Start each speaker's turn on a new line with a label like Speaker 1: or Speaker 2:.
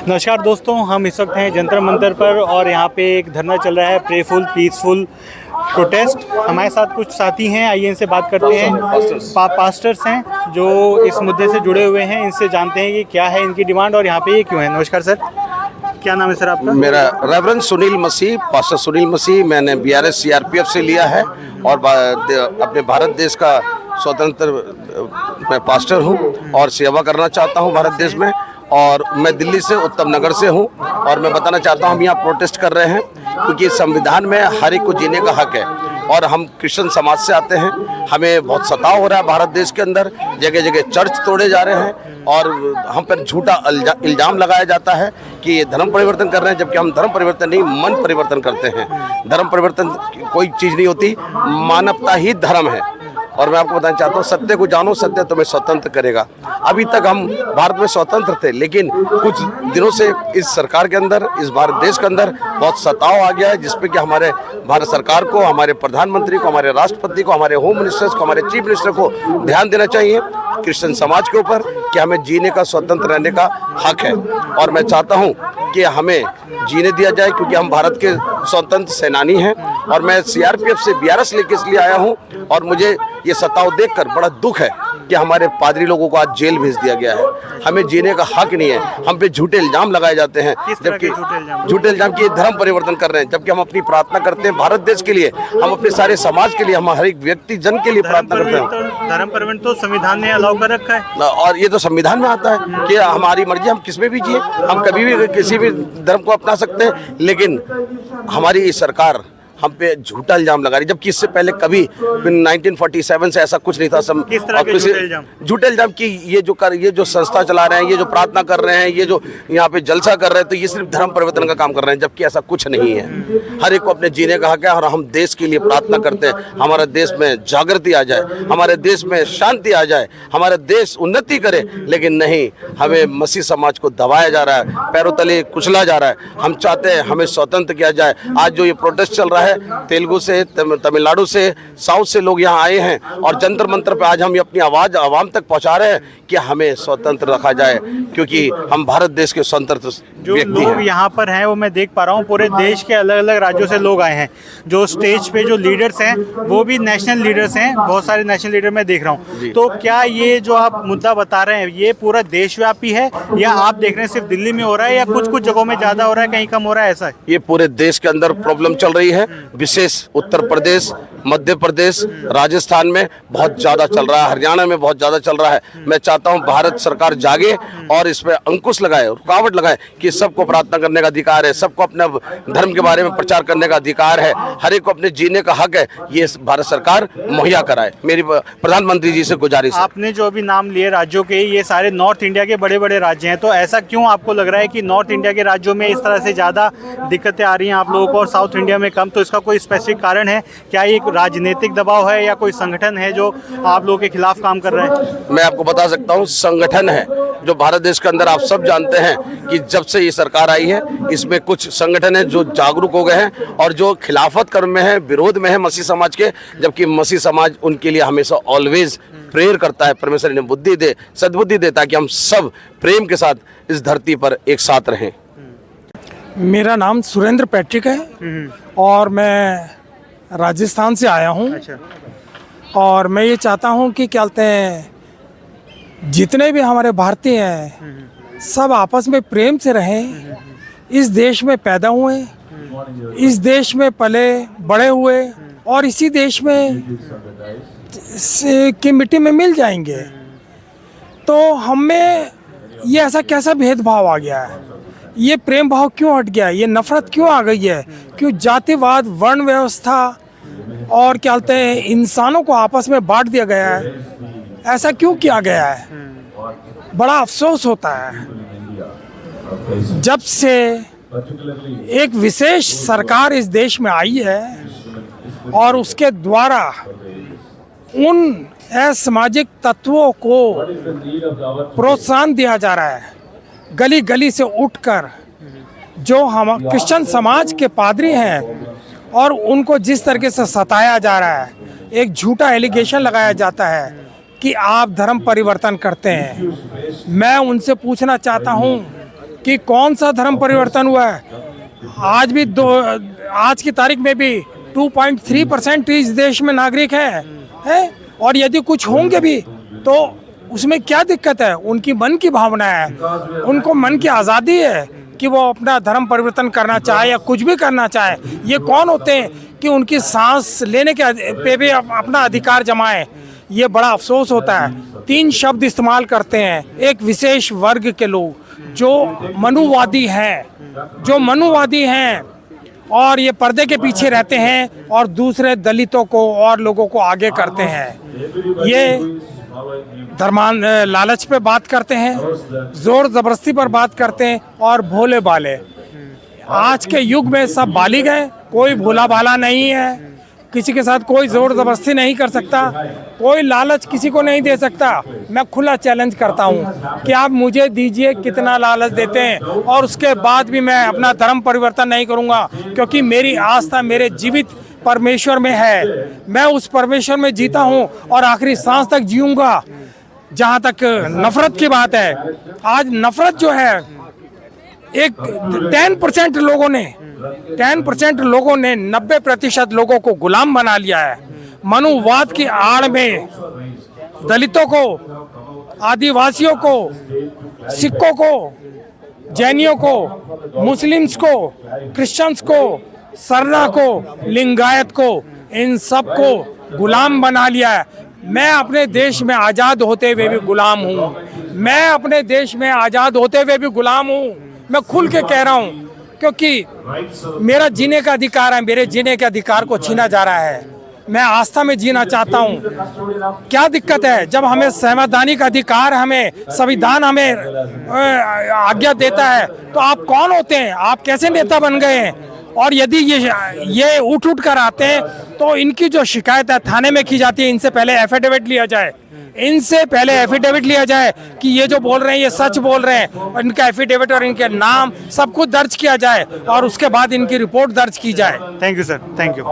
Speaker 1: नमस्कार दोस्तों, हम इस वक्त हैं जंतर मंतर पर और यहाँ पे एक धरना चल रहा है, प्रेफुल पीसफुल प्रोटेस्ट। हमारे साथ कुछ साथी हैं, आइए इनसे बात करते हैं। पास्टर्स हैं जो इस मुद्दे से जुड़े हुए हैं, इनसे जानते हैं कि क्या है इनकी डिमांड और यहाँ पे ये क्यों है। नमस्कार सर, क्या नाम है सर आपका? मेरा
Speaker 2: रेवरेंड सुनील मसीह, पास्टर सुनील मसीह। मैंने BRS CRPF से लिया है और अपने भारत देश का स्वतंत्र मैं पास्टर हूँ और सेवा करना चाहता हूँ भारत देश में। और मैं दिल्ली से, उत्तम नगर से हूँ और मैं बताना चाहता हूँ हम यहाँ प्रोटेस्ट कर रहे हैं क्योंकि संविधान में हर एक को जीने का हक है और हम क्रिश्चियन समाज से आते हैं। हमें बहुत सताव हो रहा है भारत देश के अंदर, जगह जगह चर्च तोड़े जा रहे हैं और हम पर झूठा इल्ज़ाम लगाया जाता है कि ये धर्म परिवर्तन कर रहे हैं, जबकि हम धर्म परिवर्तन नहीं, मन परिवर्तन करते हैं। धर्म परिवर्तन कोई चीज़ नहीं होती, मानवता ही धर्म है। और मैं आपको बताना चाहता हूँ, सत्य को जानो, सत्य तुम्हें स्वतंत्र करेगा। अभी तक हम भारत में स्वतंत्र थे, लेकिन कुछ दिनों से इस सरकार के अंदर, इस भारत देश के अंदर बहुत सताव आ गया है, जिसपे कि हमारे भारत सरकार को, हमारे प्रधानमंत्री को, हमारे राष्ट्रपति को, हमारे होम मिनिस्टर्स को, हमारे चीफ मिनिस्टर को ध्यान देना चाहिए क्रिश्चियन समाज के ऊपर कि हमें जीने का, स्वतंत्र रहने का हक है। और मैं चाहता हूँ कि हमें जीने दिया जाए क्योंकि हम भारत के स्वतंत्र सेनानी हैं। और मैं CRPF से BRS लेके इसलिए आया हूँ और मुझे ये सताव देखकर बड़ा दुख है कि हमारे पादरी लोगों को आज जेल भेज दिया गया है। हमें जीने का हक नहीं है, हम पे झूठे इल्जाम लगाए जाते हैं, जबकि झूठे इल्जाम कि धर्म परिवर्तन कर रहे हैं, जबकि हम अपनी प्रार्थना करते हैं भारत देश के लिए, हम अपने सारे समाज के लिए, हम हर एक व्यक्ति जन के लिए प्रार्थना करते हैं।
Speaker 1: धर्म परिवर्तन तो संविधान ने अलाउ कर रखा है
Speaker 2: और ये तो संविधान में आता है कि हमारी मर्जी, हम किस में भी जिए, हम कभी भी किसी भी धर्म को अपना सकते हैं। लेकिन हमारी सरकार हम पे झूठा इल्जाम लगा रही, जबकि इससे पहले कभी 1947 से ऐसा कुछ नहीं था।
Speaker 1: किस तरह के
Speaker 2: झूठे इल्जाम कि ये जो संस्था चला रहे हैं, ये जो प्रार्थना कर रहे हैं, ये जो यहाँ पे जलसा कर रहे हैं, तो ये सिर्फ धर्म परिवर्तन का काम कर रहे हैं, जबकि ऐसा कुछ नहीं है। हर एक को अपने जीने का हक है और हम देश के लिए प्रार्थना करते हैं, हमारे देश में जागृति आ जाए, हमारे देश में शांति आ जाए, हमारे देश उन्नति करे। लेकिन नहीं, हमें मसीह समाज को दबाया जा रहा है, पैरों तले कुचला जा रहा है। हम चाहते हैं हमें स्वतंत्र किया जाए। आज जो ये प्रोटेस्ट चल रहा है, तेलुगु से, तमिलनाडु से, साउथ से लोग यहाँ आए हैं और जंतर मंतर पे आज हम ये अपनी आवाज़ आवाम तक पहुँचा रहे हैं कि हमें स्वतंत्र रखा जाए क्योंकि हम भारत देश के स्वतंत्र
Speaker 1: जो लोग यहाँ पर हैं वो मैं देख पा रहा हूँ, पूरे देश के अलग अलग राज्यों से लोग आए हैं। जो स्टेज पे जो लीडर्स हैं वो भी नेशनल लीडर्स हैं, बहुत सारे नेशनल लीडर मैं देख रहा हूँ। तो क्या ये जो आप मुद्दा बता रहे हैं ये पूरा देशव्यापी है या आप देख रहे हैं सिर्फ दिल्ली में हो रहा है या कुछ कुछ जगहों में ज़्यादा हो रहा है, कहीं कम हो रहा है, ऐसा है?
Speaker 2: ये पूरे देश के अंदर प्रॉब्लम चल रही है, विशेष उत्तर प्रदेश, मध्य प्रदेश, राजस्थान में बहुत ज़्यादा चल रहा है, हरियाणा में बहुत ज़्यादा चल रहा है। मैं चाहता हूँ भारत सरकार जागे और इस पर अंकुश लगाए, रुकावट लगाए कि सबको प्रार्थना करने का अधिकार है, सबको अपने धर्म के बारे में प्रचार करने का अधिकार है, हर एक को अपने जीने का हक है। ये भारत सरकार मुहैया कराए, मेरी प्रधानमंत्री जी से गुजारिश है।
Speaker 1: आपने जो अभी नाम लिए राज्यों के, ये सारे नॉर्थ इंडिया के बड़े बड़े राज्य हैं, तो ऐसा क्यों आपको लग रहा है कि नॉर्थ इंडिया के राज्यों में इस तरह से ज़्यादा दिक्कतें आ रही हैं आप लोगों को और साउथ इंडिया में कम? तो इसका कोई स्पेसिफिक कारण है क्या? ये राजनीतिक दबाव है या कोई संगठन है जो आप लोगों के खिलाफ काम कर रहा है?
Speaker 2: मैं आपको बता सकता हूँ, संगठन है जो भारत देश के अंदर, आप सब जानते हैं कि जब से ये सरकार आई है इसमें कुछ संगठन है जो जागरूक हो गए हैं और जो खिलाफत कर्म में है, विरोध में है मसीह समाज के, जबकि मसीह समाज उनके लिए हमेशा ऑलवेज प्रेयर करता है, परमेश्वर इन्हें बुद्धि दे, सद्बुद्धि दे, ताकि हम सब प्रेम के साथ इस धरती पर एक साथ रहें।
Speaker 3: मेरा नाम सुरेंद्र पैट्रिक है और मैं राजस्थान से आया हूँ।
Speaker 1: अच्छा।
Speaker 3: और मैं ये चाहता हूँ कि क्या कहते हैं, जितने भी हमारे भारतीय हैं सब आपस में प्रेम से रहें। इस देश में पैदा हुए, इस देश में पले बड़े हुए और इसी देश में की मिट्टी में मिल जाएंगे। तो हमें ये ऐसा कैसा भेदभाव आ गया है, ये प्रेम भाव क्यों हट गया है, ये नफरत क्यों आ गई है, क्यों जातिवाद, वर्ण व्यवस्था और क्या कहते हैं इंसानों को आपस में बांट दिया गया है, ऐसा क्यों किया गया है? बड़ा अफसोस होता है जब से एक विशेष सरकार इस देश में आई है और उसके द्वारा उन असामाजिक तत्वों को प्रोत्साहन दिया जा रहा है। गली गली से उठकर जो हम क्रिश्चियन समाज के पादरी हैं और उनको जिस तरीके से सताया जा रहा है, एक झूठा एलिगेशन लगाया जाता है कि आप धर्म परिवर्तन करते हैं। मैं उनसे पूछना चाहता हूं कि कौन सा धर्म परिवर्तन हुआ है। आज की तारीख में भी 2.3% इस देश में नागरिक है। और यदि कुछ होंगे भी तो उसमें क्या दिक्कत है? उनकी मन की भावना है, उनको मन की आज़ादी है कि वो अपना धर्म परिवर्तन करना चाहे या कुछ भी करना चाहे। ये कौन होते हैं कि उनकी सांस लेने के पे भी अपना अधिकार जमाएं? ये बड़ा अफसोस होता है। 3 शब्द इस्तेमाल करते हैं एक विशेष वर्ग के लोग जो मनुवादी हैं और ये पर्दे के पीछे रहते हैं और दूसरे दलितों को और लोगों को आगे करते हैं। ये लालच पे बात करते हैं, जोर जबरदस्ती पर बात करते हैं और भोले भाले। आज के युग में सब बालिग हैं, कोई भोला भाला नहीं है, किसी के साथ कोई जोर जबरदस्ती नहीं कर सकता, कोई लालच किसी को नहीं दे सकता। मैं खुला चैलेंज करता हूँ कि आप मुझे दीजिए कितना लालच देते हैं और उसके बाद भी मैं अपना धर्म परिवर्तन नहीं करूँगा, क्योंकि मेरी आस्था मेरे जीवित परमेश्वर में है। मैं उस परमेश्वर में जीता हूँ और आखिरी सांस तक जीऊँगा। जहाँ तक नफरत की बात है, आज नफरत जो है एक 10% लोगों ने 90% लोगों को गुलाम बना लिया है। मनुवाद की आड़ में दलितों को, आदिवासियों को, सिखों को, जैनियों को, मुस्लिम्स को, क्रिश्चियंस को, सरना को, लिंगायत को, इन सब को गुलाम बना लिया है। मैं अपने देश में आज़ाद होते हुए भी गुलाम हूँ। मैं अपने देश में आज़ाद होते हुए भी गुलाम हूँ। मैं खुल के कह रहा हूँ, क्योंकि मेरा जीने का अधिकार है। मेरे जीने के अधिकार को छीना जा रहा है। मैं आस्था में जीना चाहता हूँ। क्या दिक्कत है? जब हमें संवैधानिक अधिकार, हमें संविधान हमें आज्ञा देता है, तो आप कौन होते हैं? आप कैसे नेता बन गए हैं? और यदि ये उठ कर आते हैं तो इनकी जो शिकायत है थाने में की जाती है। इनसे पहले एफिडेविट लिया जाए कि ये जो बोल रहे हैं ये सच बोल रहे हैं, और इनका एफिडेविट और इनके नाम सब कुछ दर्ज किया जाए और उसके बाद इनकी रिपोर्ट दर्ज की जाए।
Speaker 1: Thank you sir, thank you.